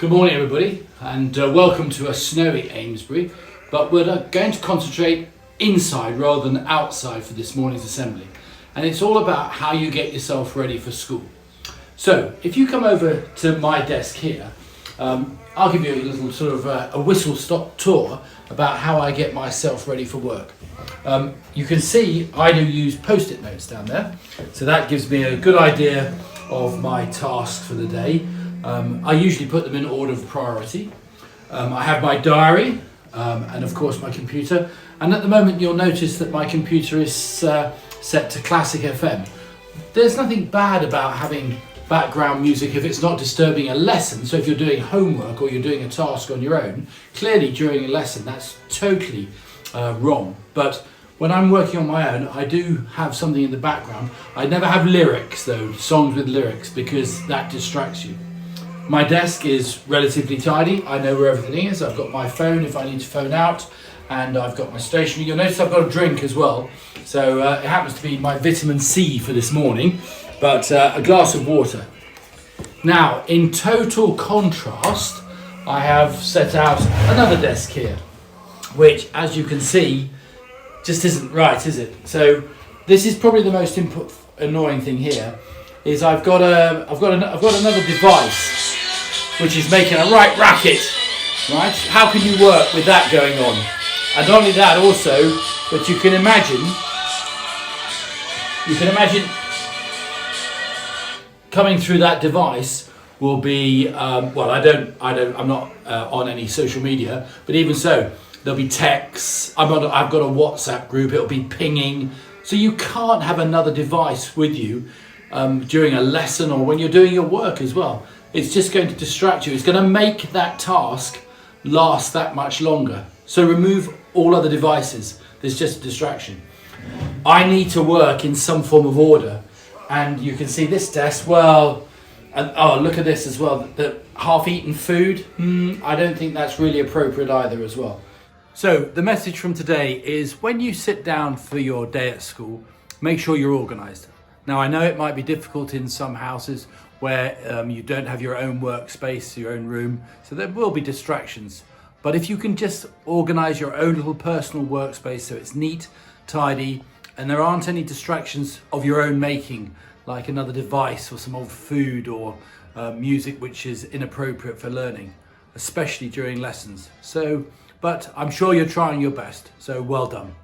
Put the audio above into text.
Good morning everybody, and welcome to a snowy Amesbury, but we're going to concentrate inside rather than outside for this morning's assembly, and it's all about how you get yourself ready for school. So if you come over to my desk here, I'll give you a little sort of a whistle-stop tour about how I get myself ready for work. You can see I do use post-it notes down there, so that gives me a good idea of my tasks for the day. I usually put them in order of priority. I have my diary and of course my computer, and at the moment you'll notice that my computer is set to Classic FM. There's nothing bad about having background music if it's not disturbing a lesson. So if you're doing homework or you're doing a task on your own, clearly during a lesson that's totally wrong. But when I'm working on my own, I do have something in the background. I never have lyrics though, songs with lyrics, because that distracts you. My desk is relatively tidy. I know where everything is. I've got my phone if I need to phone out, and I've got my stationery. You'll notice I've got a drink as well. So it happens to be my vitamin C for this morning, but a glass of water. Now, in total contrast, I have set out another desk here, which, as you can see, just isn't right, is it? So this is probably the most annoying thing here. Is I've got another device which is making a right racket, right? How can you work with that going on? And not only that, also, but you can imagine coming through that device will be I'm not on any social media, but even so, there'll be texts. I've got a WhatsApp group. It'll be pinging, so you can't have another device with you during a lesson or when you're doing your work as well. It's just going to distract you. It's going to make that task last that much longer. So remove all other devices. There's just a distraction. I need to work in some form of order, and you can see this desk. Well, and oh, look at this as well. The half-eaten food. I don't think that's really appropriate either as well. So the message from today is, when you sit down for your day at school, make sure you're organised. Now, I know it might be difficult in some houses where you don't have your own workspace, your own room, so there will be distractions. But if you can just organise your own little personal workspace so it's neat, tidy, and there aren't any distractions of your own making, like another device or some old food or music which is inappropriate for learning, especially during lessons. But I'm sure you're trying your best, so well done.